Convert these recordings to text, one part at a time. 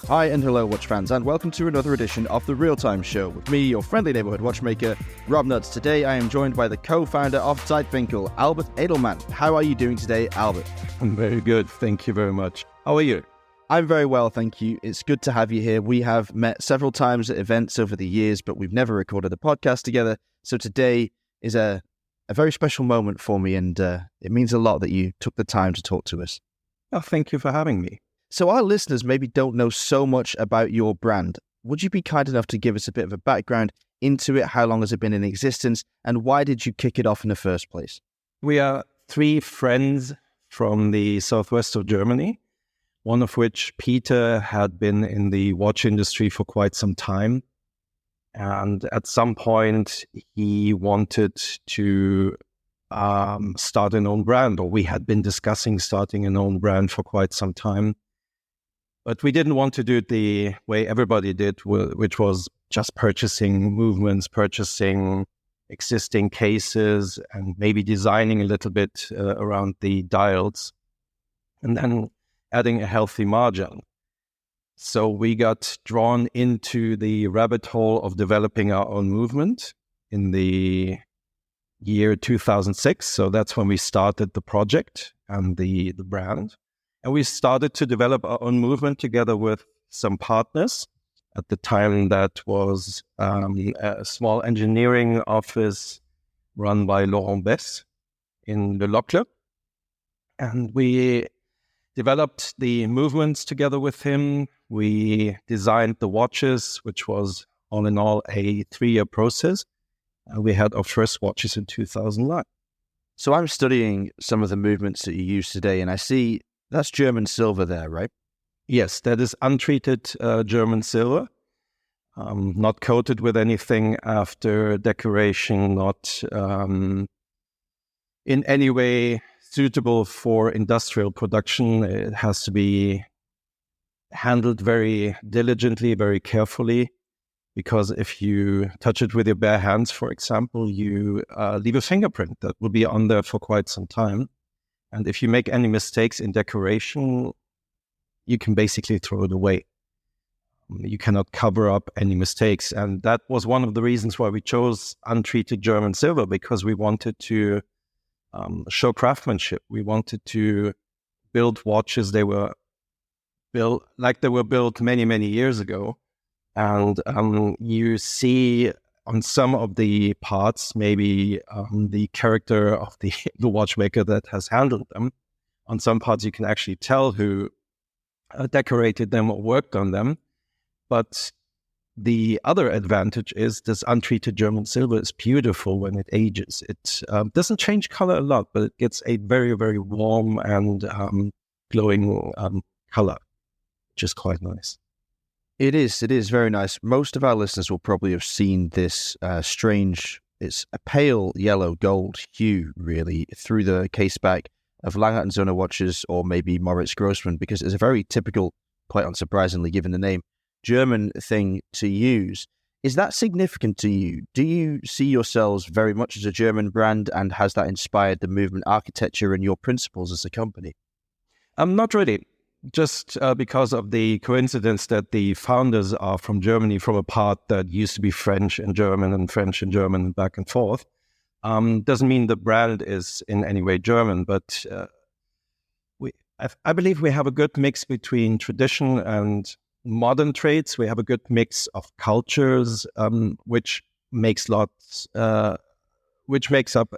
Hi and hello, watch fans, and welcome to another edition of The Real Time Show with me, your friendly neighborhood watchmaker, Rob Nuts. Today I am joined by the co-founder of Zeitwinkel, Albert Edelmann. How are you doing today, Albert? I'm very good, thank you very much. How are you? I'm very well, thank you. It's good to have you here. We have met several times at events over the years, but we've never recorded a podcast together. So today is a very special moment for me, and it means a lot that you took the time to talk to us. Oh, thank you for having me. So our listeners maybe don't know so much about your brand. Would you be kind enough to give us a bit of a background into it? How long has it been in existence? And why did you kick it off in the first place? We are three friends from the southwest of Germany, one of which, Peter, had been in the watch industry for quite some time. And at some point, he wanted to start an own brand, or we had been discussing starting an own brand for quite some time. But we didn't want to do it the way everybody did, which was just purchasing movements, purchasing existing cases, and maybe designing a little bit around the dials, and then adding a healthy margin. So we got drawn into the rabbit hole of developing our own movement in the year 2006. So that's when we started the project and the brand. And we started to develop our own movement together with some partners. At the time, that was a small engineering office run by Laurent Bess in Le Locle. And we developed the movements together with him. We designed the watches, which was all in all a 3-year process. We had our first watches in 2009. So I'm studying some of the movements that you use today, and I see that's German silver there, right? Yes, that is untreated German silver, not coated with anything after decoration, not in any way suitable for industrial production. It has to be handled very diligently, very carefully, because if you touch it with your bare hands, for example, you leave a fingerprint that will be on there for quite some time. And if you make any mistakes in decoration, you can basically throw it away. You cannot cover up any mistakes. And that was one of the reasons why we chose untreated German silver, because we wanted to show craftsmanship. We wanted to build watches. They were built like they were built many, many years ago. And you see on some of the parts, maybe the character of the watchmaker that has handled them. On some parts, you can actually tell who decorated them or worked on them. But the other advantage is this untreated German silver is beautiful when it ages. It doesn't change color a lot, but it gets a very, very warm and glowing color, which is quite nice. It is very nice. Most of our listeners will probably have seen this it's a pale yellow gold hue, really, through the case back of Lange & Söhne watches, or maybe Moritz Grossmann, because it's a very typical, quite unsurprisingly given the name, German thing to use. Is that significant to you? Do you see yourselves very much as a German brand, and has that inspired the movement architecture and your principles as a company? Not really. Just because of the coincidence that the founders are from Germany, from a part that used to be French and German back and forth, doesn't mean the brand is in any way German. But I believe we have a good mix between tradition and modern traits. We have a good mix of cultures, which makes up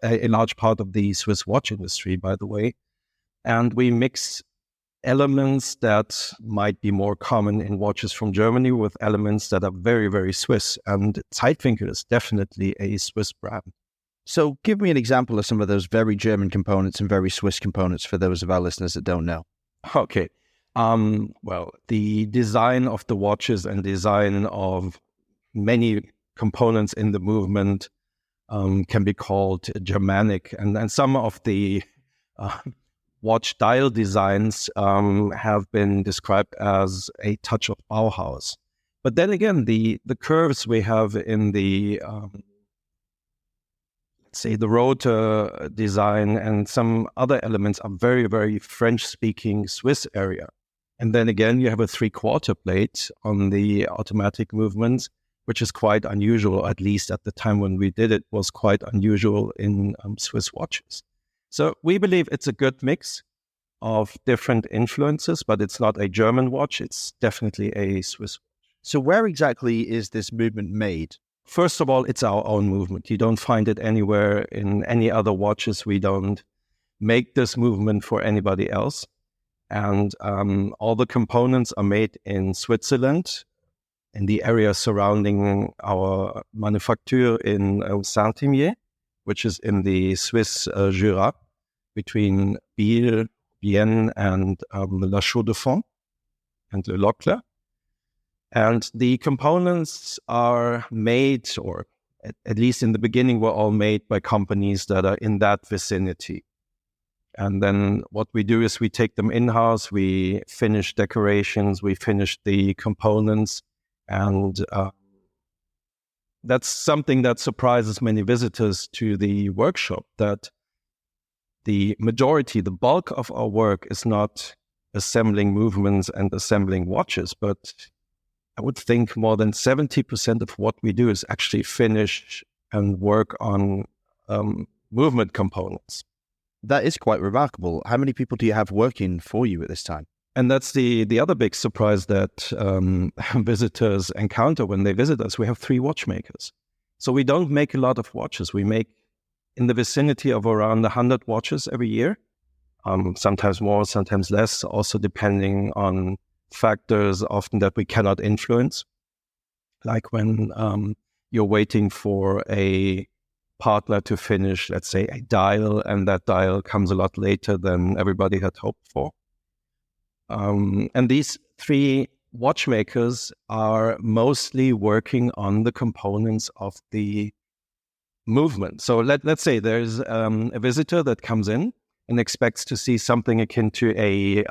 a large part of the Swiss watch industry, by the way. And we mix elements that might be more common in watches from Germany with elements that are very, very Swiss. And Zeitwinkel is definitely a Swiss brand. So give me an example of some of those very German components and very Swiss components for those of our listeners that don't know. Okay. Well, the design of the watches and design of many components in the movement can be called Germanic. And some of the watch dial designs have been described as a touch of Bauhaus. But then again, the curves we have in the, let's say, the rotor design and some other elements are very, very French-speaking Swiss area. And then again, you have a 3/4 plate on the automatic movements, which is quite unusual, at least at the time when we did it, was quite unusual in Swiss watches. So we believe it's a good mix of different influences, but it's not a German watch. It's definitely a Swiss watch. So where exactly is this movement made? First of all, it's our own movement. You don't find it anywhere in any other watches. We don't make this movement for anybody else. And all the components are made in Switzerland, in the area surrounding our manufacture in Saint-Imier, which is in the Swiss Jura, between Biel, Bienne, and La Chaux-de-Fonds and Le Locle. And the components are made, or at least in the beginning, were all made by companies that are in that vicinity. And then what we do is we take them in-house, we finish decorations, we finish the components, and that's something that surprises many visitors to the workshop, that the majority, the bulk of our work is not assembling movements and assembling watches, but I would think more than 70% of what we do is actually finish and work on movement components. That is quite remarkable. How many people do you have working for you at this time? And that's the other big surprise that visitors encounter when they visit us. We have 3 watchmakers. So we don't make a lot of watches. We make in the vicinity of around 100 watches every year, sometimes more, sometimes less, also depending on factors often that we cannot influence, like when you're waiting for a partner to finish, let's say, a dial, and that dial comes a lot later than everybody had hoped for. And these 3 watchmakers are mostly working on the components of the movement. So let's say there's a visitor that comes in and expects to see something akin to a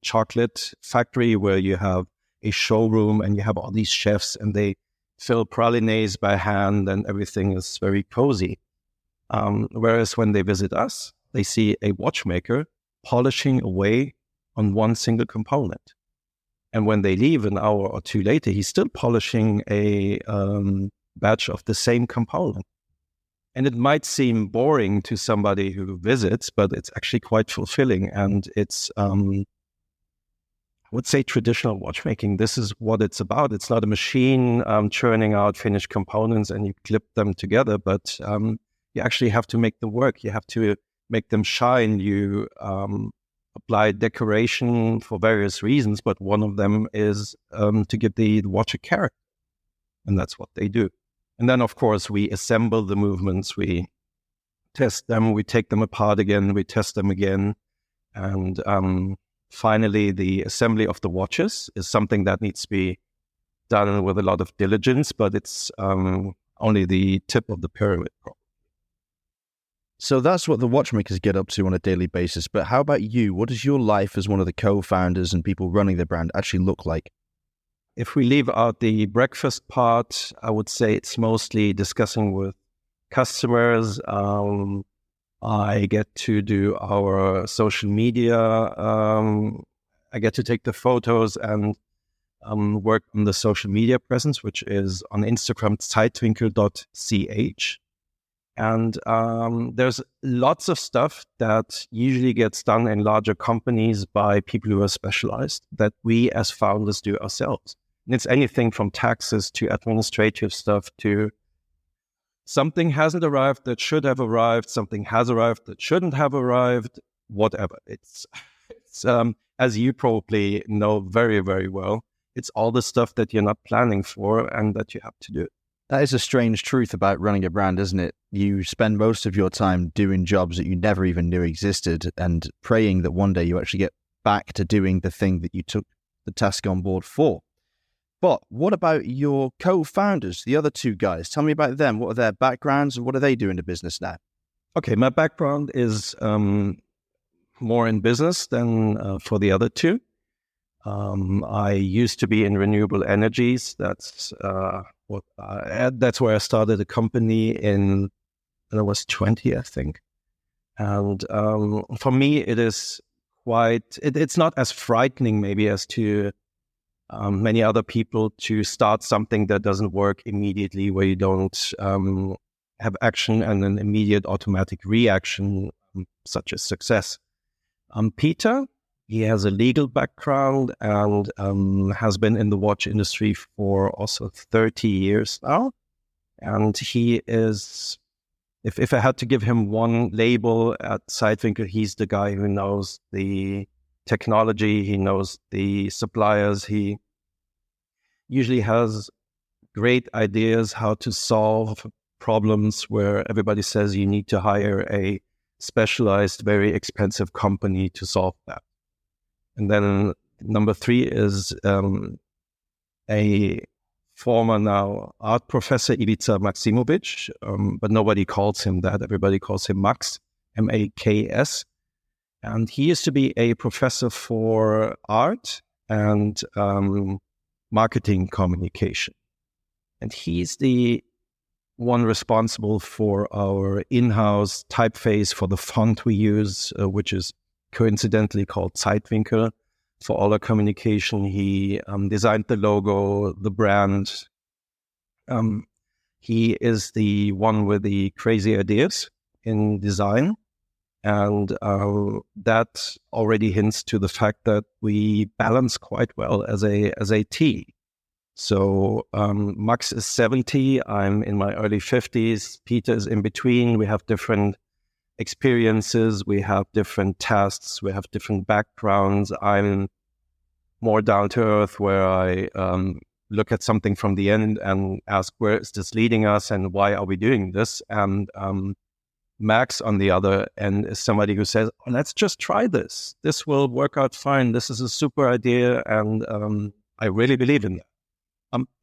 chocolate factory where you have a showroom and you have all these chefs and they fill pralines by hand and everything is very cozy. Whereas when they visit us, they see a watchmaker polishing away on one single component. And when they leave an hour or 2 later, he's still polishing a batch of the same component. And it might seem boring to somebody who visits, but it's actually quite fulfilling. And it's, I would say, traditional watchmaking. This is what it's about. It's not a machine churning out finished components and you clip them together, but you actually have to make them work. You have to make them shine. You apply decoration for various reasons, but one of them is to give the watch a character. And that's what they do. And then, of course, we assemble the movements, we test them, we take them apart again, we test them again. And finally, the assembly of the watches is something that needs to be done with a lot of diligence, but it's only the tip of the pyramid. So that's what the watchmakers get up to on a daily basis. But how about you? What does your life as one of the co-founders and people running the brand actually look like? If we leave out the breakfast part, I would say it's mostly discussing with customers. I get to do our social media. I get to take the photos and work on the social media presence, which is on Instagram, zeitwinkel.ch. And there's lots of stuff that usually gets done in larger companies by people who are specialized that we as founders do ourselves. And it's anything from taxes to administrative stuff to something hasn't arrived that should have arrived, something has arrived that shouldn't have arrived, whatever. It's as you probably know very, very well, it's all the stuff that you're not planning for and that you have to do. That is a strange truth about running a brand, isn't it? You spend most of your time doing jobs that you never even knew existed and praying that one day you actually get back to doing the thing that you took the task on board for. But what about your co-founders, the other 2 guys? Tell me about them. What are their backgrounds and what are they doing in the business now? Okay, my background is more in business than for the other 2. I used to be in renewable energies. That's that's where I started a company when I was 20, I think. And for me, it is quite, it's not as frightening maybe as to many other people to start something that doesn't work immediately, where you don't have action and an immediate automatic reaction, such as success. Peter, he has a legal background and has been in the watch industry for also 30 years now. And he is, if I had to give him one label at Zeitwinkel, he's the guy who knows the technology, he knows the suppliers, he usually has great ideas how to solve problems where everybody says you need to hire a specialized, very expensive company to solve that. And then number 3 is a former now art professor, Ivica Maksimovic, but nobody calls him that. Everybody calls him Max, M-A-K-S. And he used to be a professor for art and marketing communication. And he's the one responsible for our in-house typeface for the font we use, which is coincidentally called Zeitwinkel. For all our communication, he designed the logo, the brand. He is the one with the crazy ideas in design. And that already hints to the fact that we balance quite well as a team. So Max is 70, I'm in my early 50s, Peter is in between. We have different experiences, we have different tasks, we have different backgrounds. I'm more down to earth, where I look at something from the end and ask, where is this leading us and why are we doing this? And Max, on the other end, is somebody who says, oh, let's just try this. This will work out fine. This is a super idea, and I really believe in that.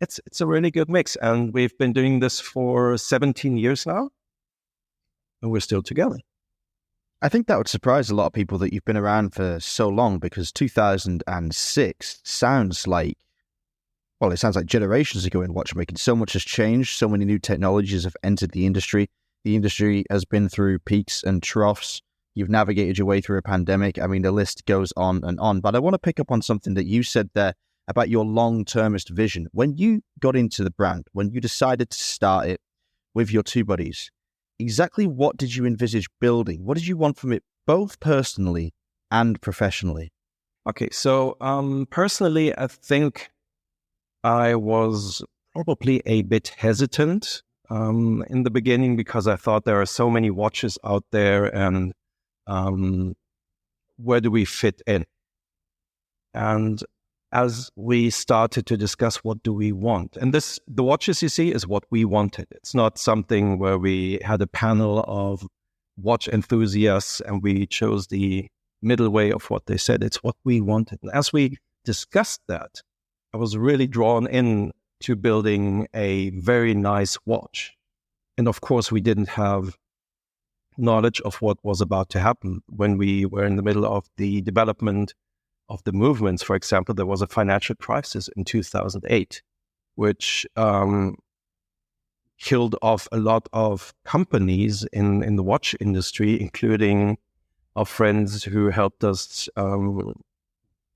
It's a really good mix, and we've been doing this for 17 years now, and we're still together. I think that would surprise a lot of people that you've been around for so long, because 2006 sounds like, well, it sounds like generations ago in watchmaking. So much has changed. So many new technologies have entered the industry. The industry has been through peaks and troughs. You've navigated your way through a pandemic. I mean, the list goes on and on. But I want to pick up on something that you said there about your long-termist vision. When you got into the brand, when you decided to start it with your 2 buddies, exactly what did you envisage building? What did you want from it, both personally and professionally? Okay, so personally, I think I was probably a bit hesitant in the beginning, because I thought there are so many watches out there, and where do we fit in? And as we started to discuss what do we want, and the watches you see is what we wanted. It's not something where we had a panel of watch enthusiasts and we chose the middle way of what they said. It's what we wanted. And as we discussed that, I was really drawn in to building a very nice watch. And of course, we didn't have knowledge of what was about to happen when we were in the middle of the development of the movements. For example, there was a financial crisis in 2008, which killed off a lot of companies in the watch industry, including our friends who helped us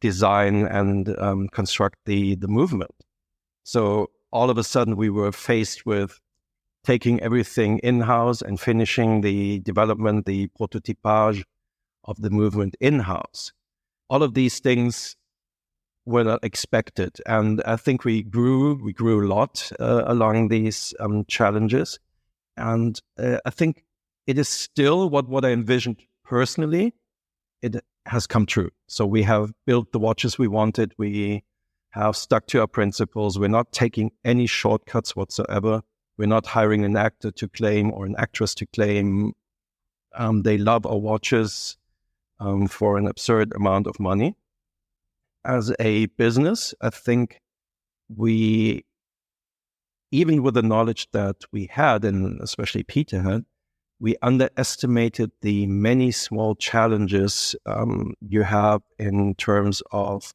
design and construct the movement. So all of a sudden we were faced with taking everything in-house and finishing the development, the prototypage of the movement in-house. All of these things were not expected. And I think we grew a lot along these challenges. And I think it is still what I envisioned personally. It has come true. So we have built the watches we wanted. We have stuck to our principles. We're not taking any shortcuts whatsoever. We're not hiring an actor to claim or an actress to claim they love our watches for an absurd amount of money. As a business, I think we, even with the knowledge that we had, and especially Peter had, we underestimated the many small challenges you have in terms of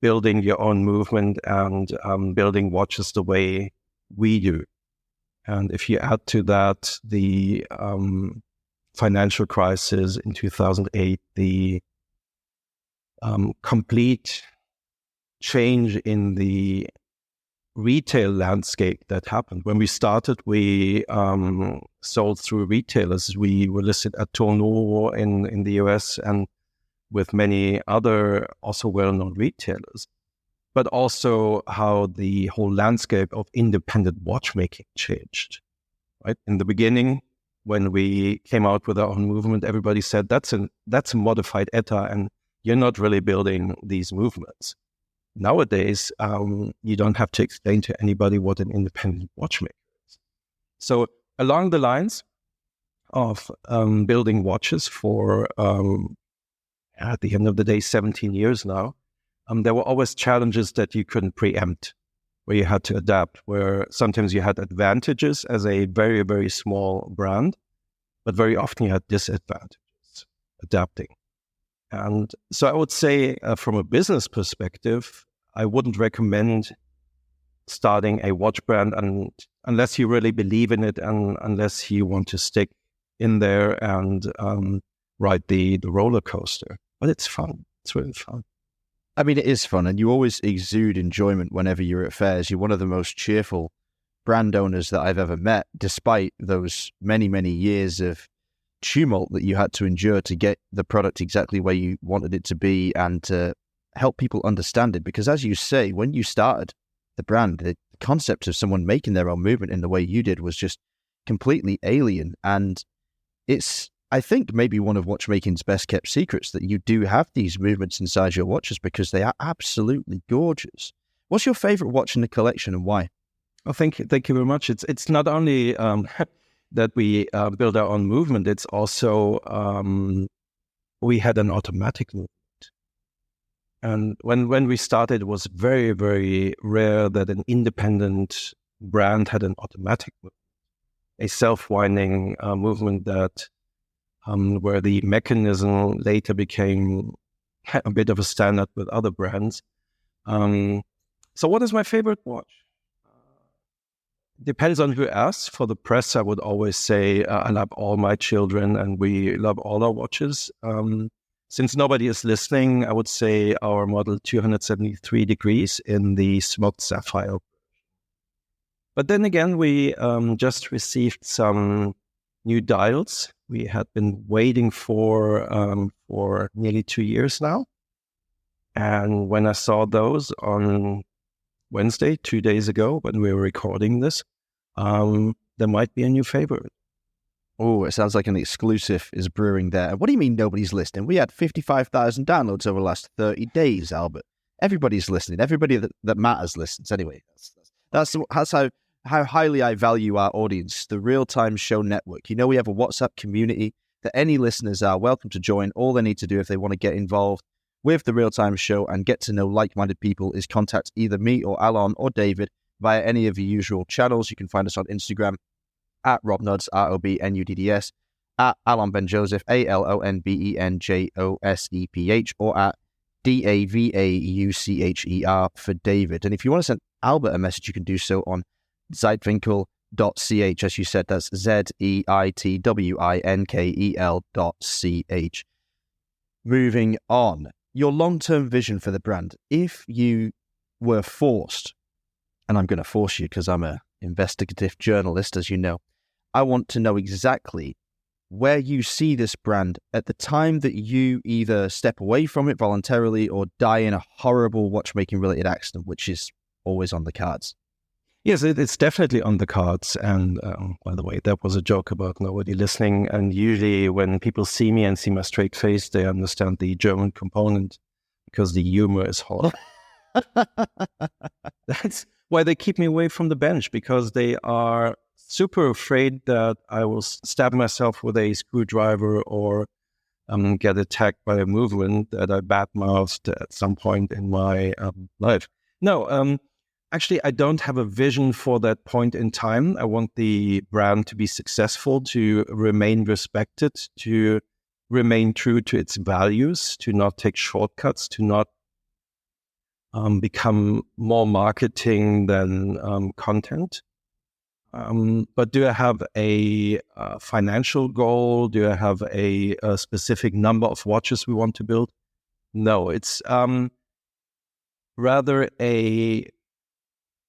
building your own movement and building watches the way we do. And if you add to that the financial crisis in 2008, the complete change in the retail landscape that happened. When we started, we sold through retailers. We were listed at Tourneau in the US and with many other also well-known retailers, but also how the whole landscape of independent watchmaking changed. Right in the beginning, when we came out with our own movement, everybody said that's a modified ETA, and you're not really building these movements. Nowadays, you don't have to explain to anybody what an independent watchmaker is. So along the lines of building watches for, at the end of the day, 17 years now, there were always challenges that you couldn't preempt, where you had to adapt, where sometimes you had advantages as a very, very small brand, but very often you had disadvantages adapting. And so I would say from a business perspective, I wouldn't recommend starting a watch brand unless you really believe in it and unless you want to stick in there and ride the roller coaster. But it's fun. It's really fun. I mean, it is fun, and you always exude enjoyment whenever you're at fairs. You're one of the most cheerful brand owners that I've ever met, despite those many, many years of tumult that you had to endure to get the product exactly where you wanted it to be and to help people understand it. Because as you say, when you started the brand, the concept of someone making their own movement in the way you did was just completely alien. And it's, I think, maybe one of watchmaking's best kept secrets that you do have these movements inside your watches because they are absolutely gorgeous. What's your favorite watch in the collection and why? Oh, thank you very much. It's not only that we build our own movement, it's also we had an automatic movement. And when we started, it was very, very rare that an independent brand had an automatic movement, a self-winding movement that where the mechanism later became a bit of a standard with other brands. So what is my favorite watch? Depends on who asks. For the press, I would always say I love all my children and we love all our watches. Since nobody is listening, I would say our model 273 degrees in the smoked sapphire. But then again, we just received some new dials. We had been waiting for nearly 2 years now. And when I saw those on Wednesday, 2 days ago, when we were recording this, there might be a new favorite. Oh, it sounds like an exclusive is brewing there. What do you mean nobody's listening? We had 55,000 downloads over the last 30 days, Albert. Everybody's listening. Everybody that matters listens. Anyway, that's how highly I value our audience, the Real-Time Show Network. You know, we have a WhatsApp community that any listeners are welcome to join. All they need to do if they want to get involved with the Real-Time Show and get to know like-minded people is contact either me or Alon or David via any of the usual channels. You can find us on Instagram at RobNuds, ROBNUDDS, at Alon Ben Joseph, ALONBENJOSEPH, or at DAVAUCHER for David. And if you want to send Albert a message, you can do so on Zeitwinkel.ch. As you said, that's ZEITWINKEL.ch. Moving on, your long-term vision for the brand. If you were forced, and I'm going to force you because I'm an investigative journalist, as you know, I want to know exactly where you see this brand at the time that you either step away from it voluntarily or die in a horrible watchmaking-related accident, which is always on the cards. Yes, it's definitely on the cards. And by the way, that was a joke about nobody listening. And usually when people see me and see my straight face, they understand the German component because the humor is hard. That's why they keep me away from the bench, because they are super afraid that I will stab myself with a screwdriver or get attacked by a movement that I badmouthed at some point in my life. No, actually, I don't have a vision for that point in time. I want the brand to be successful, to remain respected, to remain true to its values, to not take shortcuts, to not become more marketing than content. But do I have a financial goal? Do I have a specific number of watches we want to build? No, it's rather a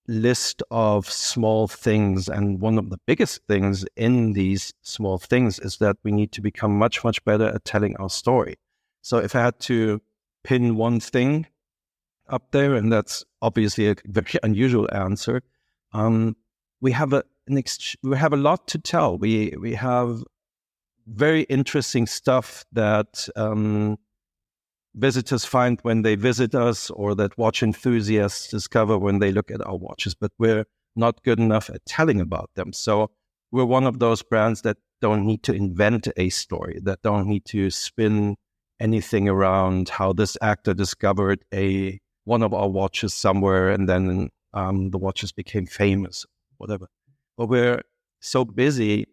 list of small things. And one of the biggest things in these small things is that we need to become much, much better at telling our story. So if I had to pin one thing up there, and that's obviously a very unusual answer, we have a lot to tell. We have very interesting stuff that visitors find when they visit us, or that watch enthusiasts discover when they look at our watches, but we're not good enough at telling about them. So we're one of those brands that don't need to invent a story, that don't need to spin anything around how this actor discovered one of our watches somewhere and then the watches became famous, whatever. But we're so busy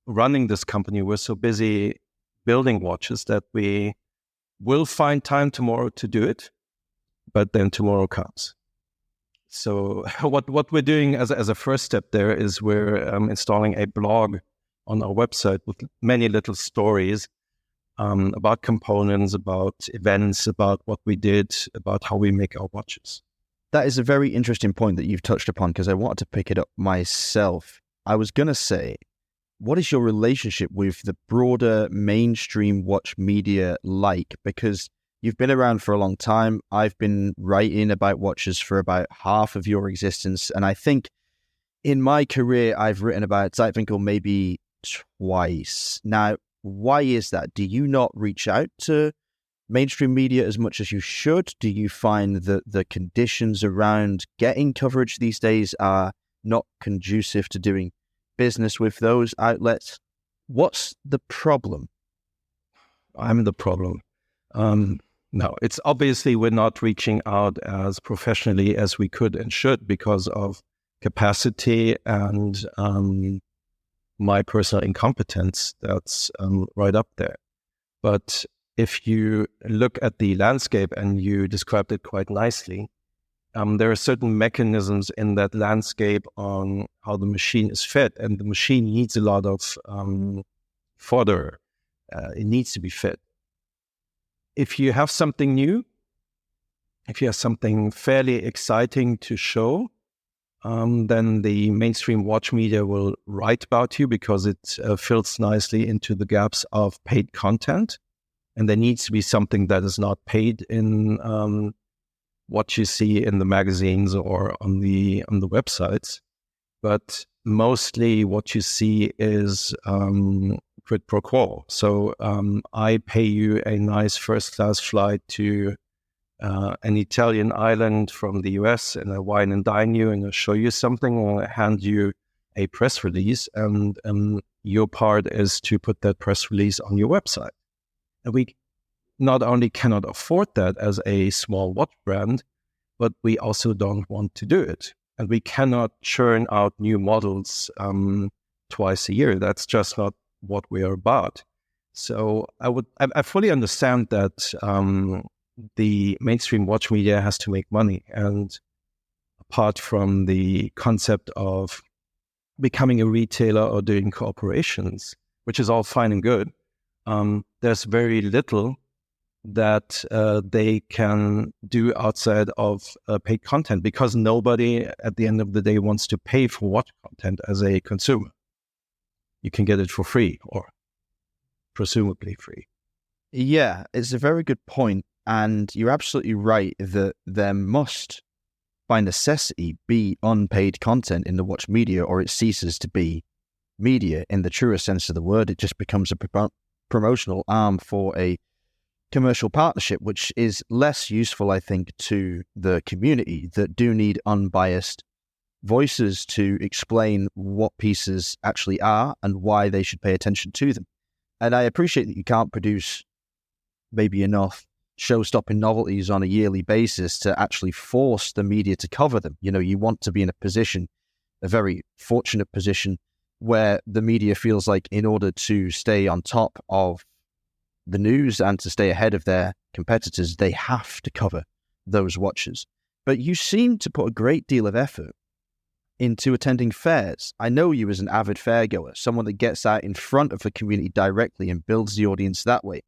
running this company, we're so busy building watches that we will find time tomorrow to do it, but then tomorrow comes. So what we're doing as a first step there is we're installing a blog on our website with many little stories about components, about events, about what we did, about how we make our watches. That is a very interesting point that you've touched upon, because I wanted to pick it up myself. I was going to say, what is your relationship with the broader mainstream watch media like? Because you've been around for a long time. I've been writing about watches for about half of your existence. And I think in my career, I've written about Zeitwinkel maybe twice. Now, why is that? Do you not reach out to mainstream media as much as you should? Do you find that the conditions around getting coverage these days are not conducive to doing business with those outlets? What's the problem? I'm the problem. No, it's obviously we're not reaching out as professionally as we could and should because of capacity and my personal incompetence. That's right up there. But if you look at the landscape, and you described it quite nicely, there are certain mechanisms in that landscape on how the machine is fed, and the machine needs a lot of fodder. It needs to be fed. If you have something new, if you have something fairly exciting to show, then the mainstream watch media will write about you because it fills nicely into the gaps of paid content. And there needs to be something that is not paid in what you see in the magazines or on the websites. But mostly what you see is quid pro quo. So I pay you a nice first-class flight to an Italian island from the US, and I wine and dine you, and I'll show you something, or I hand you a press release, and your part is to put that press release on your website. And we not only cannot afford that as a small watch brand, but we also don't want to do it. And we cannot churn out new models twice a year. That's just not what we are about. So I fully understand that the mainstream watch media has to make money. And apart from the concept of becoming a retailer or doing cooperations, which is all fine and good, there's very little that they can do outside of paid content, because nobody at the end of the day wants to pay for watch content as a consumer. You can get it for free, or presumably free. Yeah, it's a very good point. And you're absolutely right that there must, by necessity, be unpaid content in the watch media, or it ceases to be media in the truest sense of the word. It just becomes a promotional arm for a commercial partnership, which is less useful, I think, to the community that do need unbiased voices to explain what pieces actually are and why they should pay attention to them. And I appreciate that you can't produce maybe enough show-stopping novelties on a yearly basis to actually force the media to cover them. You know, you want to be in a position, a very fortunate position, where the media feels like in order to stay on top of the news and to stay ahead of their competitors, they have to cover those watches. But you seem to put a great deal of effort into attending fairs. I know you as an avid fair goer, someone that gets out in front of the community directly and builds the audience that way.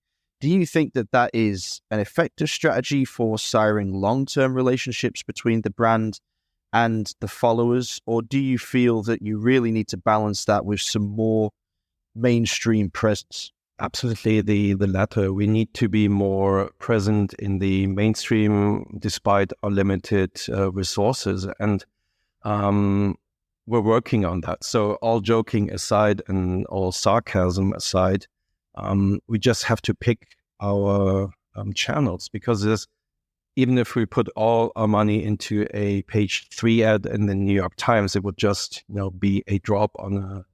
Do you think that that is an effective strategy for siring long-term relationships between the brand and the followers, or do you feel that you really need to balance that with some more mainstream presence? Absolutely, the latter. We need to be more present in the mainstream despite our limited resources, and we're working on that. So all joking aside and all sarcasm aside, we just have to pick our channels, because even if we put all our money into a page 3 ad in the New York Times, it would just be a drop on a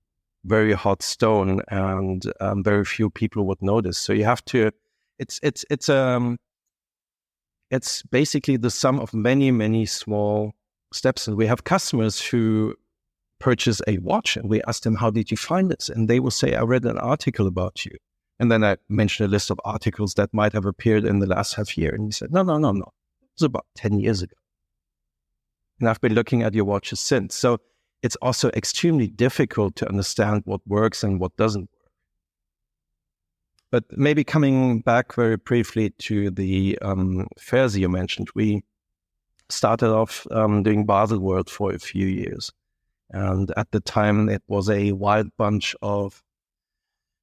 very hot stone, and very few people would notice. So you have to. It's basically the sum of many small steps. And we have customers who purchase a watch, and we ask them, "How did you find this?" And they will say, "I read an article about you." And then I mention a list of articles that might have appeared in the last half year. And he said, no. It was about 10 years ago. And I've been looking at your watches since. So it's also extremely difficult to understand what works and what doesn't work. But maybe coming back very briefly to the fairs you mentioned, we started off doing Baselworld for a few years. And at the time, it was a wild bunch of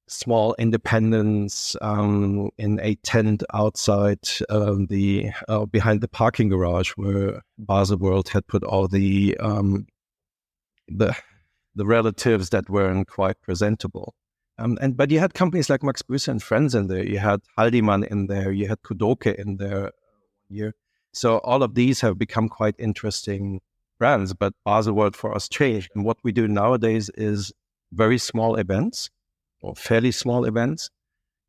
small independents in a tent outside behind the parking garage where Baselworld had put all the relatives that weren't quite presentable. But you had companies like Max Büsser and Friends in there. You had Edelmann in there. You had Kudoke in there. So all of these have become quite interesting brands. But Baselworld for us changed. And what we do nowadays is very small events, or fairly small events,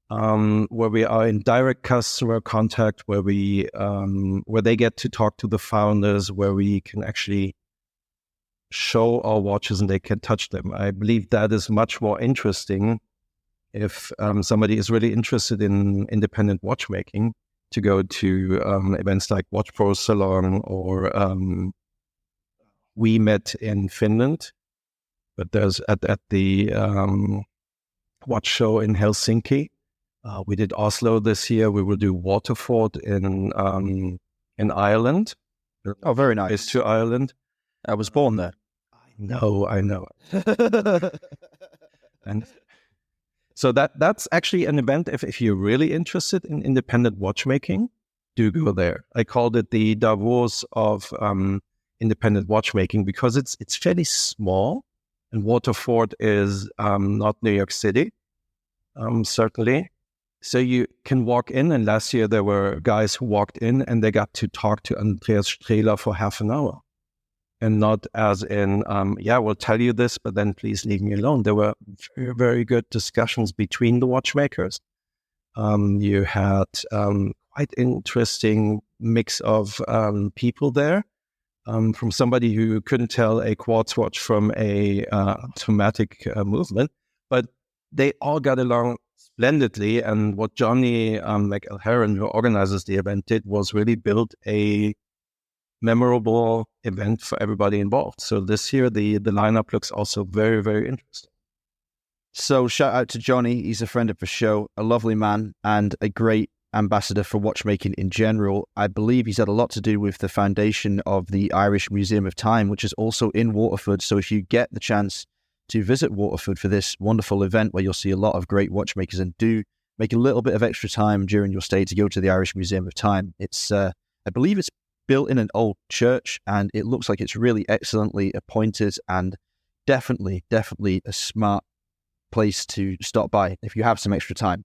where we are in direct customer contact, where they get to talk to the founders, where we can actually show our watches and they can touch them. I believe that is much more interesting if somebody is really interested in independent watchmaking, to go to events like Watch Pro Salon, or we met in Finland, but there's at the watch show in Helsinki. We did Oslo this year. We will do Waterford in Ireland. Oh, very nice. It's to Ireland. I was born there. I know. And so that's actually an event. If you're really interested in independent watchmaking, do go there. I called it the Davos of independent watchmaking, because it's fairly small, and Waterford is not New York City, certainly. So you can walk in, and last year there were guys who walked in and they got to talk to Andreas Strehler for half an hour. And not as in, we'll tell you this, but then please leave me alone. There were very, very good discussions between the watchmakers. You had quite interesting mix of people there, from somebody who couldn't tell a quartz watch from a automatic movement, but they all got along splendidly. And what Johnny McElherron, who organizes the event, did was really build a memorable event for everybody involved. So this year, the lineup looks also very, very interesting. So shout out to Johnny. He's a friend of the show, a lovely man, and a great ambassador for watchmaking in general. I believe he's had a lot to do with the foundation of the Irish Museum of Time, which is also in Waterford. So if you get the chance to visit Waterford for this wonderful event, where you'll see a lot of great watchmakers, and do make a little bit of extra time during your stay to go to the Irish Museum of Time. It's, I believe it's built in an old church, and it looks like it's really excellently appointed, and definitely a smart place to stop by if you have some extra time.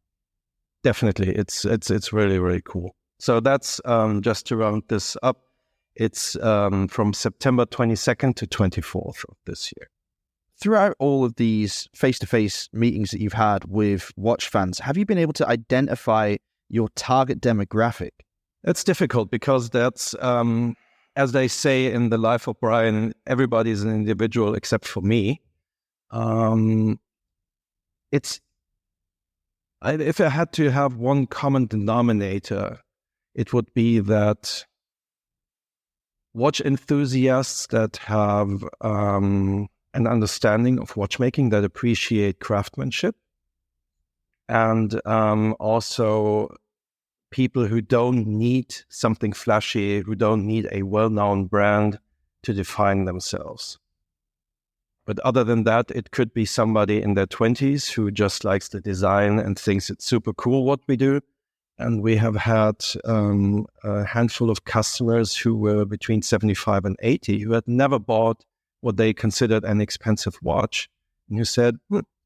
Definitely, it's really, really cool. So that's just to round this up. It's from September 22nd to 24th of this year. Throughout all of these face-to-face meetings that you've had with watch fans, have you been able to identify your target demographic? It's difficult, because that's, as they say in The Life of Brian, everybody's an individual except for me. If I had to have one common denominator, it would be that watch enthusiasts that have an understanding of watchmaking, that appreciate craftsmanship, and also people who don't need something flashy, who don't need a well-known brand to define themselves. But other than that, it could be somebody in their 20s who just likes the design and thinks it's super cool what we do. And we have had a handful of customers who were between 75 and 80 who had never bought what they considered an expensive watch, and who said,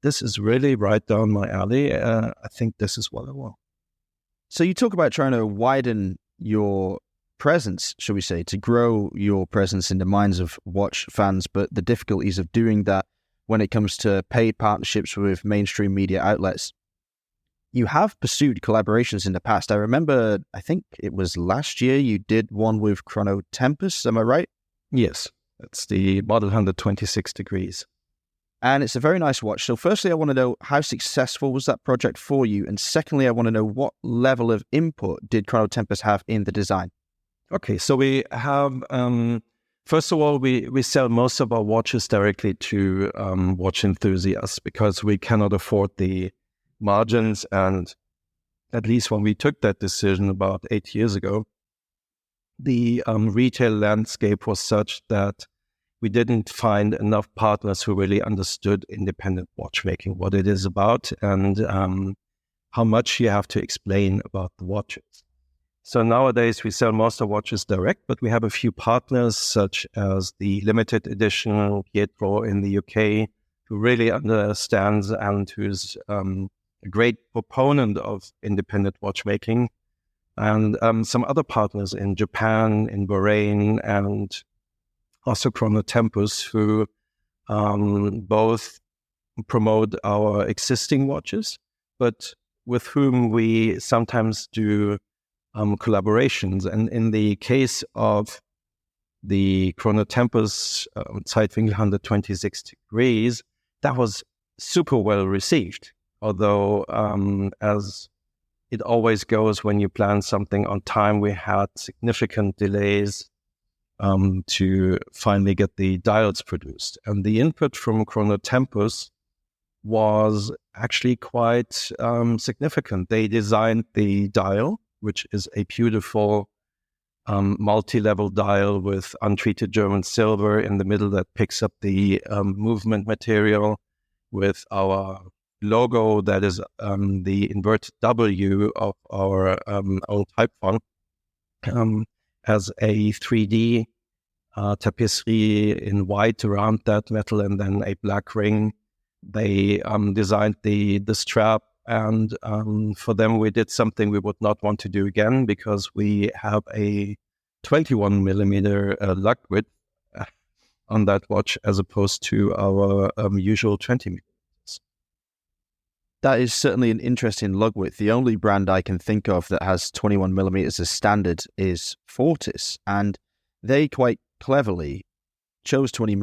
this is really right down my alley. I think this is what I want. So you talk about trying to widen your presence, shall we say, to grow your presence in the minds of watch fans, but the difficulties of doing that when it comes to paid partnerships with mainstream media outlets. You have pursued collaborations in the past. I remember, I think it was last year, you did one with Chrono Tempus, am I right? Yes, that's the Model 126 degrees. And it's a very nice watch. So firstly, I want to know, how successful was that project for you? And secondly, I want to know, what level of input did Chrono Tempus have in the design? Okay, so we have, first of all, we sell most of our watches directly to watch enthusiasts because we cannot afford the margins. And at least when we took that decision about 8 years ago, the retail landscape was such that we didn't find enough partners who really understood independent watchmaking, what it is about, and how much you have to explain about the watches. So nowadays we sell most of watches direct, but we have a few partners such as the limited edition Pietro in the UK, who really understands and who's a great proponent of independent watchmaking, and some other partners in Japan, in Bahrain, and also Chrono Tempus, who both promote our existing watches, but with whom we sometimes do collaborations. And in the case of the Chrono Tempus Zeitwinkel 126 degrees, that was super well received. Although, as it always goes when you plan something on time, we had significant delays to finally get the dials produced. And the input from Chrono Tempus was actually quite significant. They designed the dial, which is a beautiful multi-level dial with untreated German silver in the middle that picks up the movement material, with our logo that is the inverted W of our own type font, as a 3D tapestry in white around that metal, and then a black ring. They designed the strap, and for them we did something we would not want to do again, because we have a 21 millimeter lug width on that watch as opposed to our usual 20 millimeters. That is certainly an interesting lug width. The only brand I can think of that has 21 millimeters as standard is Fortis, and they quite cleverly chose 21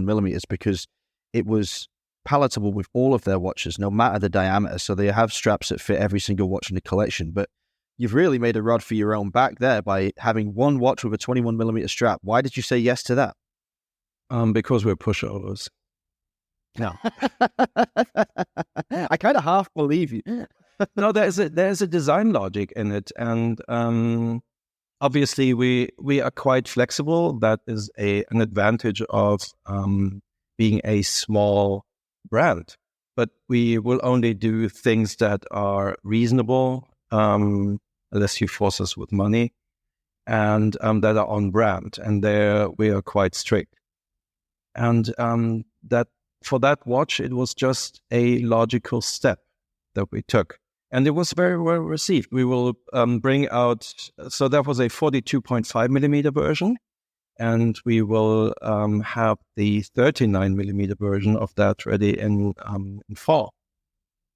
millimeters because it was palatable with all of their watches, no matter the diameter. So they have straps that fit every single watch in the collection. But you've really made a rod for your own back there by having one watch with a 21 millimeter strap. Why did you say yes to that? Because we're pushovers. No. I kind of half believe you. No, there's a design logic in it, and obviously we are quite flexible. That is an advantage of being a small brand. But we will only do things that are reasonable, unless you force us with money, and that are on brand. And there we are quite strict. And that. For that watch, it was just a logical step that we took. And it was very well received. We will bring out, so that was a 42.5 millimeter version. And we will have the 39 millimeter version of that ready in fall.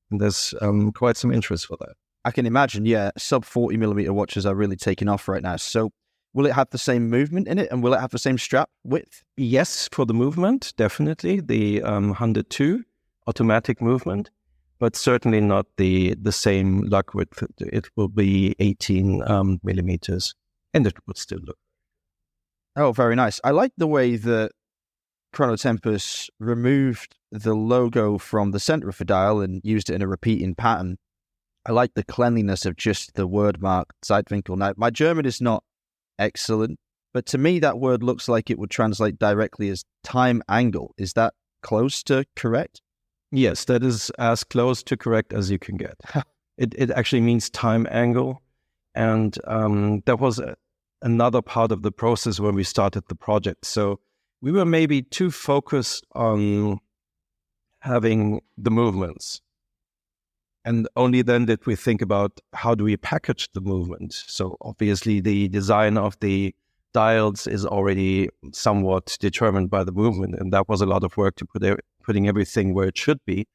And there's quite some interest for that. I can imagine, yeah, sub 40 millimeter watches are really taking off right now. So will it have the same movement in it, and will it have the same strap width? Yes, for the movement, definitely. The 102 automatic movement, but certainly not the same lug width. It will be 18 millimeters, and it will still look. Oh, very nice. I like the way that Chronotempus removed the logo from the center of the dial and used it in a repeating pattern. I like the cleanliness of just the word mark, Zeitwinkel. Now, my German is not excellent, but to me that word looks like it would translate directly as time angle. Is that close to correct? Yes, that is as close to correct as you can get. It actually means time angle. And that was another part of the process when we started the project. So we were maybe too focused on having the movements. And only then did we think about how do we package the movement. So obviously the design of the dials is already somewhat determined by the movement. And that was a lot of work to putting everything where it should be.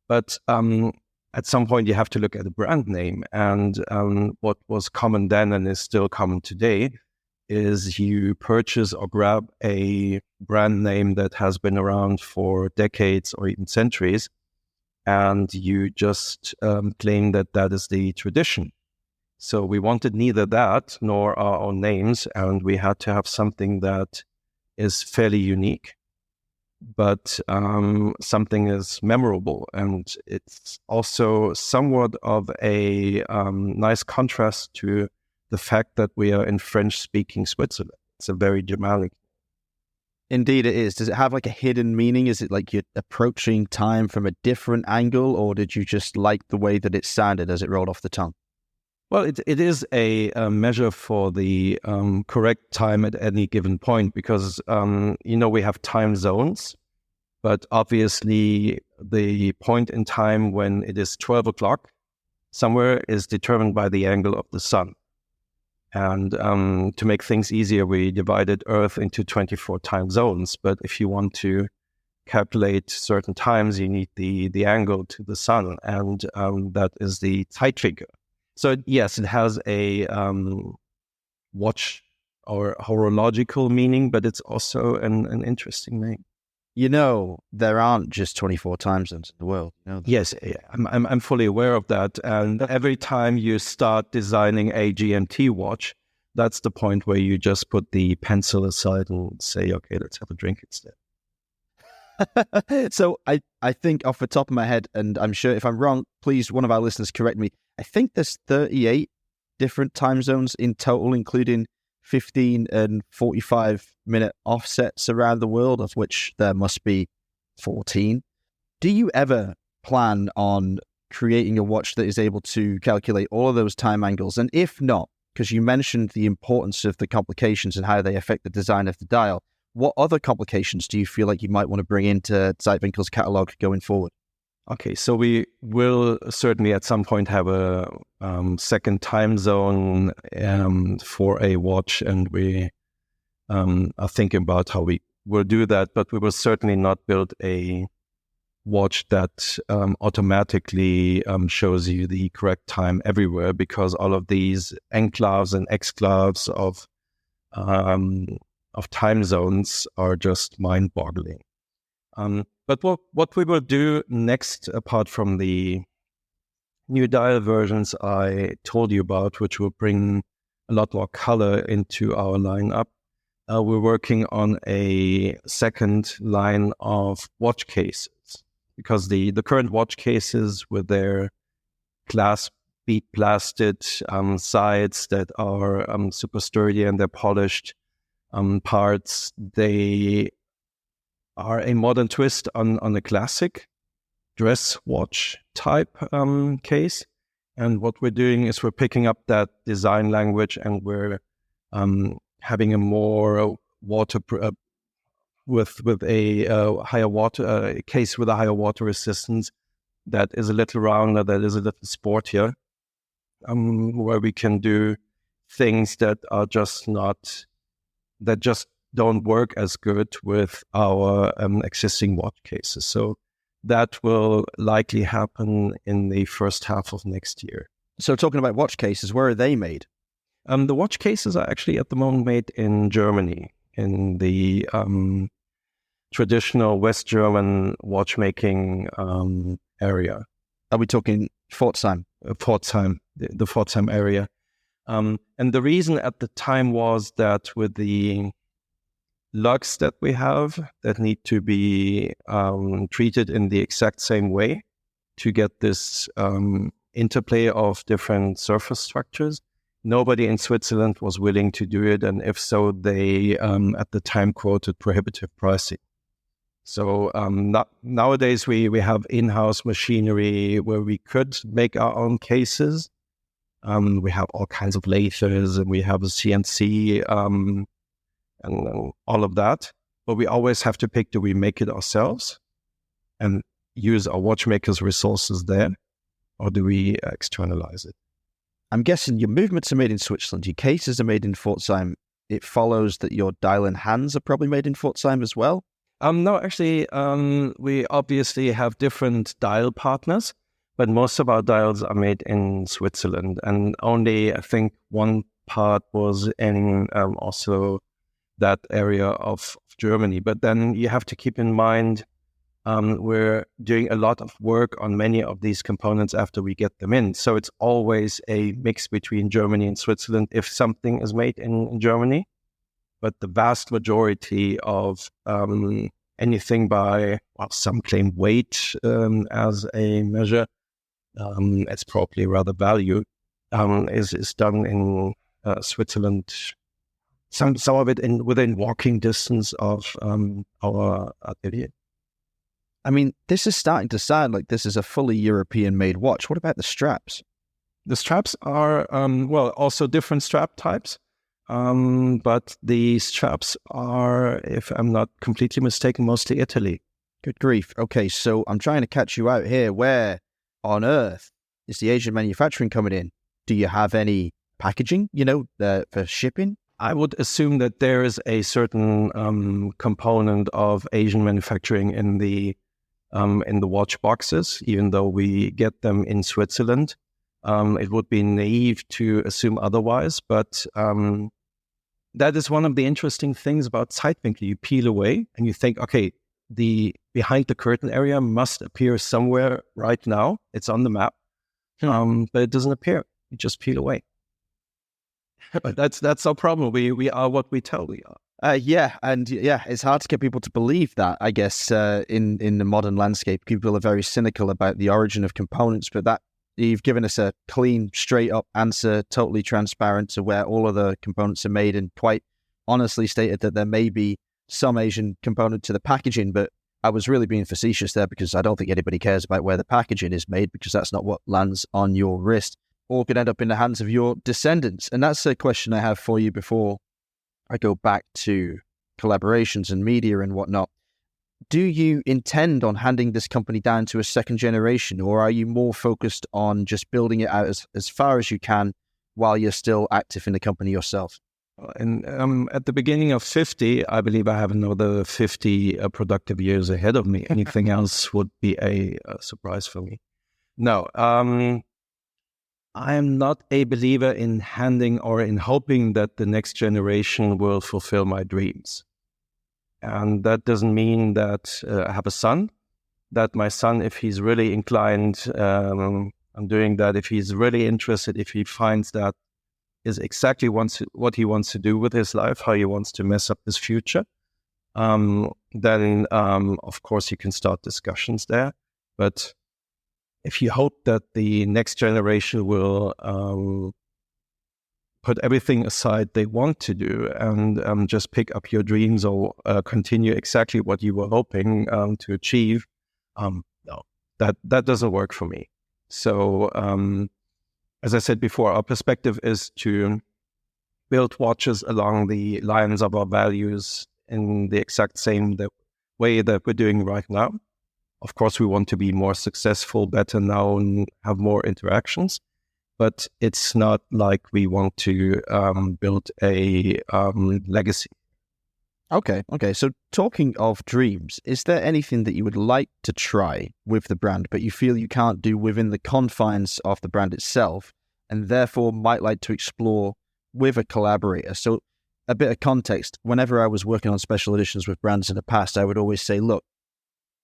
But at some point you have to look at the brand name. And what was common then and is still common today is you purchase or grab a brand name that has been around for decades or even centuries, and you just claim that that is the tradition. So we wanted neither that nor our own names, and we had to have something that is fairly unique, but something is memorable. And it's also somewhat of a nice contrast to the fact that we are in French-speaking Switzerland. It's a very Germanic. Indeed it is. Does it have like a hidden meaning? Is it like you're approaching time from a different angle, or did you just like the way that it sounded as it rolled off the tongue? Well, it is a measure for the correct time at any given point because, we have time zones, but obviously the point in time when it is 12 o'clock somewhere is determined by the angle of the sun. And to make things easier, we divided Earth into 24 time zones. But if you want to calculate certain times, you need the angle to the sun, and that is the Zeitwinkel. So yes, it has a watch or horological meaning, but it's also an interesting name. There aren't just 24 time zones in the world. Yes, I'm fully aware of that. And every time you start designing a GMT watch, that's the point where you just put the pencil aside and say, okay, let's have a drink instead. So I think off the top of my head, and I'm sure if I'm wrong, please, one of our listeners correct me. I think there's 38 different time zones in total, including 15 and 45-minute offsets around the world, of which there must be 14. Do you ever plan on creating a watch that is able to calculate all of those time angles? And if not, because you mentioned the importance of the complications and how they affect the design of the dial, what other complications do you feel like you might want to bring into Zeitwinkel's catalog going forward? Okay, so we will certainly at some point have a second time zone for a watch, and we are thinking about how we will do that, but we will certainly not build a watch that automatically shows you the correct time everywhere, because all of these enclaves and exclaves of time zones are just mind-boggling. But what we will do next, apart from the new dial versions I told you about, which will bring a lot more color into our lineup, we're working on a second line of watch cases, because the current watch cases with their glass bead blasted sides that are super sturdy and they're polished parts, they are a modern twist on a classic dress watch type case. And what we're doing is we're picking up that design language, and we're having a more water with a higher water case with a higher water resistance that is a little rounder, that is a little sportier, where we can do things that are just don't work as good with our existing watch cases. So that will likely happen in the first half of next year. So talking about watch cases, where are they made? The watch cases are actually at the moment made in Germany, in the traditional West German watchmaking area. Are we talking Pforzheim? Pforzheim, the Pforzheim area. And the reason at the time was that with the lugs that we have that need to be treated in the exact same way to get this interplay of different surface structures. Nobody in Switzerland was willing to do it, and if so, they at the time quoted prohibitive pricing. So nowadays we have in-house machinery where we could make our own cases. We have all kinds of lasers, and we have a CNC and all of that. But we always have to pick: do we make it ourselves and use our watchmakers' resources there, or do we externalize it? I'm guessing your movements are made in Switzerland, your cases are made in Pforzheim. It follows that your dial and hands are probably made in Pforzheim as well? No, actually, we obviously have different dial partners, but most of our dials are made in Switzerland. And only, I think, one part was in also that area of Germany. But then you have to keep in mind, we're doing a lot of work on many of these components after we get them in. So it's always a mix between Germany and Switzerland if something is made in Germany. But the vast majority of anything by, well, some claim weight as a measure, it's probably rather value, is done in Switzerland. Some of it within walking distance of our atelier. I mean, this is starting to sound like this is a fully European-made watch. What about the straps? The straps are, also different strap types. But the straps are, if I'm not completely mistaken, mostly Italy. Good grief. Okay, so I'm trying to catch you out here. Where on earth is the Asian manufacturing coming in? Do you have any packaging, for shipping? I would assume that there is a certain component of Asian manufacturing in the watch boxes, even though we get them in Switzerland. It would be naive to assume otherwise, but that is one of the interesting things about Zeitwinkel. You peel away and you think, okay, the behind the curtain area must appear somewhere right now. It's on the map, but it doesn't appear. You just peel away. But that's our problem. We are what we tell we are. It's hard to get people to believe that, I guess, in the modern landscape. People are very cynical about the origin of components, but that you've given us a clean, straight-up answer, totally transparent to where all of the components are made, and quite honestly stated that there may be some Asian component to the packaging, but I was really being facetious there because I don't think anybody cares about where the packaging is made, because that's not what lands on your wrist or could end up in the hands of your descendants. And that's a question I have for you before I go back to collaborations and media and whatnot. Do you intend on handing this company down to a second generation, or are you more focused on just building it out as far as you can while you're still active in the company yourself? And at the beginning of 50, I believe I have another 50 productive years ahead of me. Anything else would be a surprise for me. No, I am not a believer in handing or in hoping that the next generation will fulfill my dreams. And that doesn't mean that I have a son, that my son, if he's really inclined on doing that, if he's really interested, if he finds that is exactly what he wants to do with his life, how he wants to mess up his future, then of course you can start discussions there. But if you hope that the next generation will put everything aside they want to do and just pick up your dreams or continue exactly what you were hoping to achieve, no, that doesn't work for me. So as I said before, our perspective is to build watches along the lines of our values in the exact same way that we're doing right now. Of course, we want to be more successful, better known, have more interactions, but it's not like we want to build a legacy. Okay. So talking of dreams, is there anything that you would like to try with the brand, but you feel you can't do within the confines of the brand itself, and therefore might like to explore with a collaborator? So a bit of context, whenever I was working on special editions with brands in the past, I would always say, look,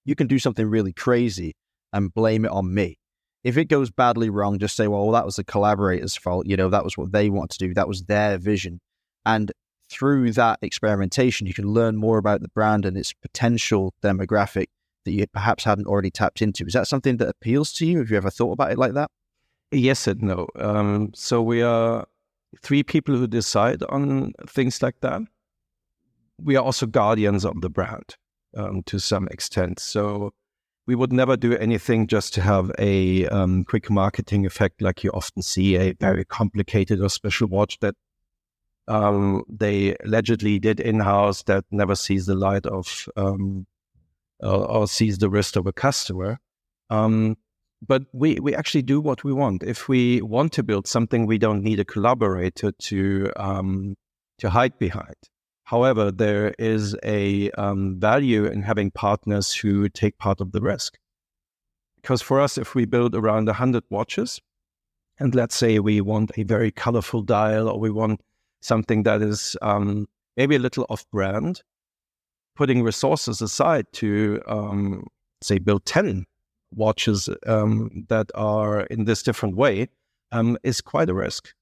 you can do something really crazy and blame it on me. If it goes badly wrong, just say, well, that was the collaborator's fault. That was what they wanted to do. That was their vision. And through that experimentation, you can learn more about the brand and its potential demographic that you perhaps hadn't already tapped into. Is that something that appeals to you? Have you ever thought about it like that? Yes and no. So we are three people who decide on things like that. We are also guardians of the brand to some extent. So we would never do anything just to have a quick marketing effect, like you often see a very complicated or special watch that they allegedly did in-house that never sees the light of or sees the wrist of a customer. But we actually do what we want. If we want to build something, we don't need a collaborator to hide behind. However, there is a value in having partners who take part of the risk. Because for us, if we build around 100 watches, and let's say we want a very colorful dial, or we want something that is maybe a little off-brand, putting resources aside to, say, build 10 watches that are in this different way is quite a risk.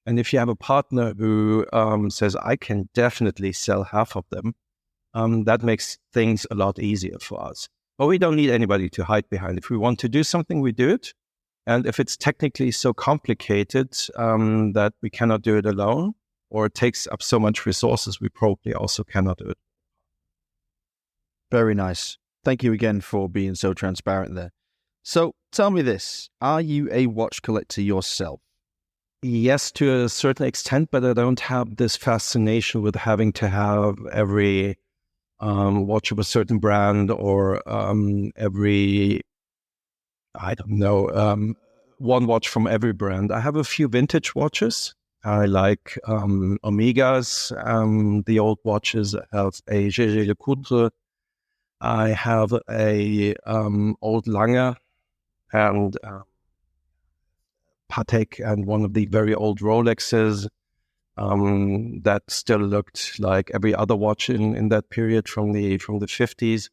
And if you have a partner who says, I can definitely sell half of them, that makes things a lot easier for us. But we don't need anybody to hide behind. If we want to do something, we do it. And if it's technically so complicated that we cannot do it alone, or it takes up so much resources, we probably also cannot do it. Very nice. Thank you again for being so transparent there. So tell me this, are you a watch collector yourself? Yes, to a certain extent, but I don't have this fascination with having to have every watch of a certain brand or every, I don't know, one watch from every brand. I have a few vintage watches. I like Omegas, the old watches. I have a Gégé Lecoultre. I have a old Lange and Patek and one of the very old Rolexes that still looked like every other watch in that period from the 50s.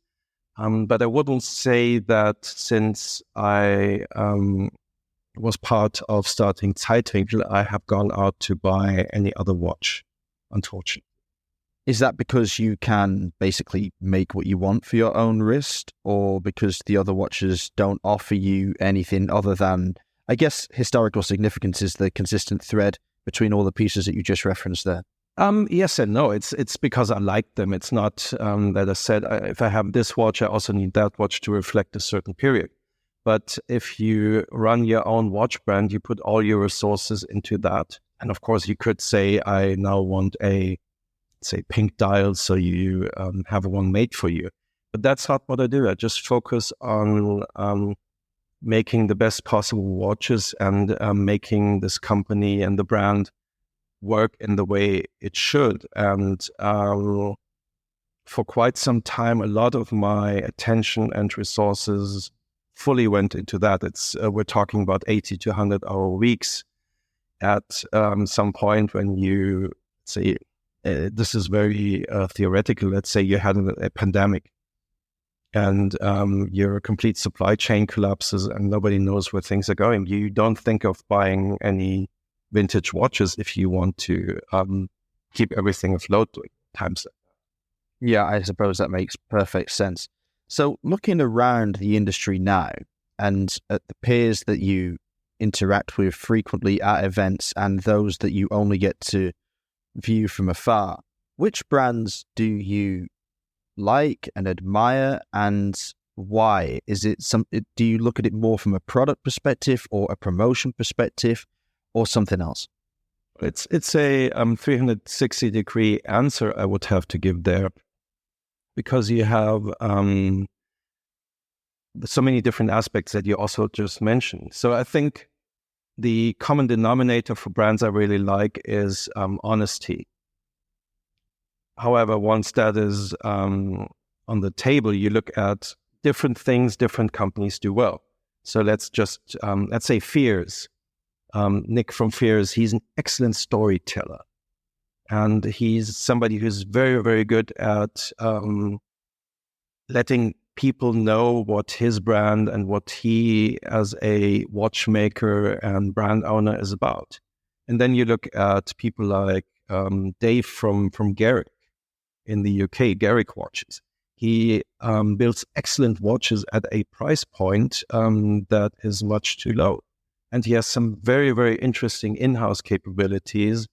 But I wouldn't say that since I was part of starting Zeitwinkel, I have gone out to buy any other watch, unfortunately. Is that because you can basically make what you want for your own wrist, or because the other watches don't offer you anything other than, I guess, historical significance is the consistent thread between all the pieces that you just referenced there? Yes and no. It's because I like them. It's not that I said, if I have this watch, I also need that watch to reflect a certain period. But if you run your own watch brand, you put all your resources into that. And of course, you could say, I now want a, say, pink dial, so you have one made for you. But that's not what I do. I just focus on making the best possible watches and making this company and the brand work in the way it should. And for quite some time, a lot of my attention and resources fully went into that. It's we're talking about 80 to 100-hour weeks at some point when you say, this is very theoretical. Let's say you had a pandemic and your complete supply chain collapses and nobody knows where things are going. You don't think of buying any vintage watches if you want to keep everything afloat during times. Yeah, I suppose that makes perfect sense. So looking around the industry now and at the peers that you interact with frequently at events and those that you only get to view from afar, which brands do you like and admire, and why? Is it do you look at it more from a product perspective or a promotion perspective or something else? It's a 360-degree answer I would have to give there, because you have so many different aspects that you also just mentioned. So I think the common denominator for brands I really like is honesty. However, once that is on the table, you look at different things different companies do well. So let's say Fears. Nick from Fears, he's an excellent storyteller. And he's somebody who's very, very good at letting people know what his brand and what he as a watchmaker and brand owner is about. And then you look at people like Dave from Garrick in the UK, Garrick Watches. He builds excellent watches at a price point that is much too low. And he has some very, very interesting in-house capabilities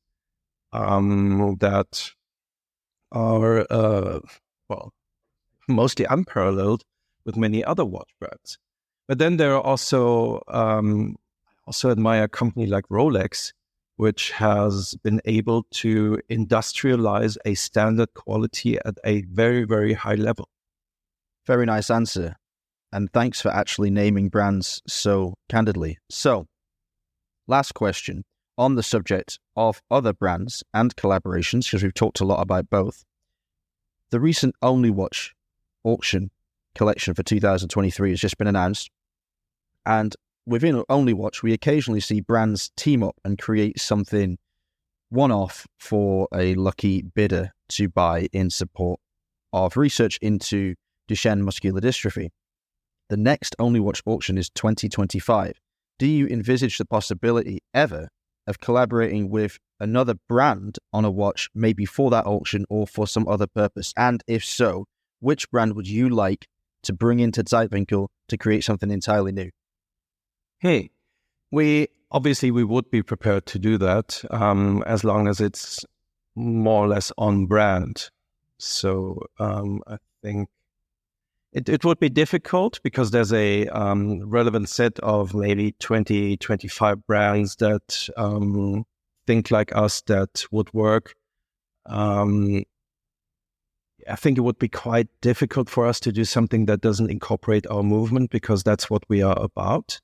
that are, mostly unparalleled with many other watch brands. But then there are also admire a company like Rolex, which has been able to industrialize a standard quality at a very, very high level. Very nice answer. And thanks for actually naming brands so candidly. So, last question on the subject of other brands and collaborations, because we've talked a lot about both. The recent Only Watch auction collection for 2023 has just been announced. And within Only Watch, we occasionally see brands team up and create something one-off for a lucky bidder to buy in support of research into Duchenne muscular dystrophy. The next Only Watch auction is 2025. Do you envisage the possibility ever of collaborating with another brand on a watch, maybe for that auction or for some other purpose? And if so, which brand would you like to bring into Zeitwinkel to create something entirely new? Hey, we would be prepared to do that as long as it's more or less on brand. So I think it would be difficult because there's a relevant set of maybe 20, 25 brands that think like us that would work. I think it would be quite difficult for us to do something that doesn't incorporate our movement because that's what we are about.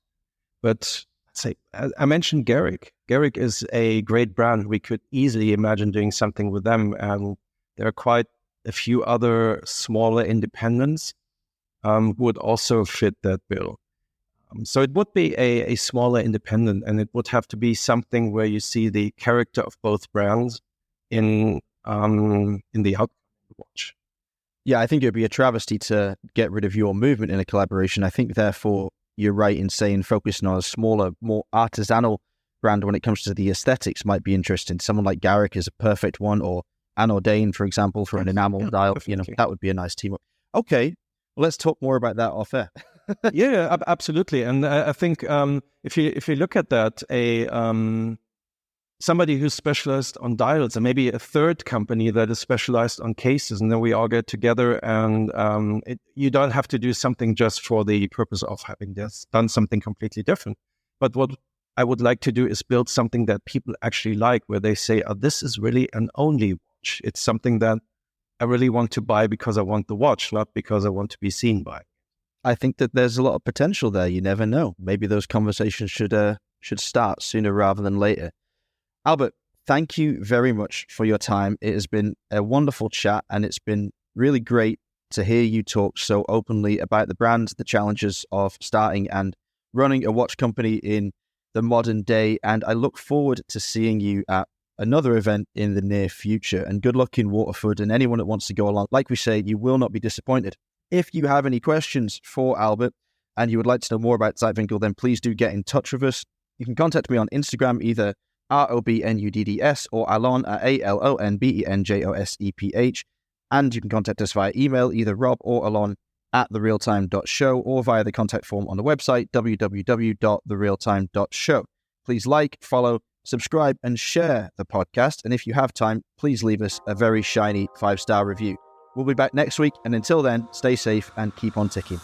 But say I mentioned Garrick. Garrick is a great brand. We could easily imagine doing something with them. And there are quite a few other smaller independents who would also fit that bill. So it would be a smaller independent, and it would have to be something where you see the character of both brands in the outcome of the watch. Yeah, I think it would be a travesty to get rid of your movement in a collaboration. I think, therefore, you're right in saying focusing on a smaller, more artisanal brand when it comes to the aesthetics might be interesting. Someone like Garrick is a perfect one, or Anordain, for example, for an enamel dial. That would be a nice team up. Okay, well, let's talk more about that off air. Yeah, absolutely. And I think if you look at that, somebody who's specialized on dials, and maybe a third company that is specialized on cases, and then we all get together, and you don't have to do something just for the purpose of having done something completely different. But what I would like to do is build something that people actually like, where they say, oh, this is really an only watch. It's something that I really want to buy because I want the watch, not because I want to be seen by. I think that there's a lot of potential there. You never know. Maybe those conversations should start sooner rather than later. Albert, thank you very much for your time. It has been a wonderful chat, and it's been really great to hear you talk so openly about the brand, the challenges of starting and running a watch company in the modern day. And I look forward to seeing you at another event in the near future. And good luck in Waterford, and anyone that wants to go along. Like we say, you will not be disappointed. If you have any questions for Albert and you would like to know more about Zeitwinkel, then please do get in touch with us. You can contact me on Instagram, either ROBNUDDS or Alon at ALONBENJOSEPH. And you can contact us via email, either Rob or Alon at therealtime.show, or via the contact form on the website, www.therealtime.show. Please like, follow, subscribe, and share the podcast. And if you have time, please leave us a very shiny 5-star review. We'll be back next week. And until then, stay safe and keep on ticking.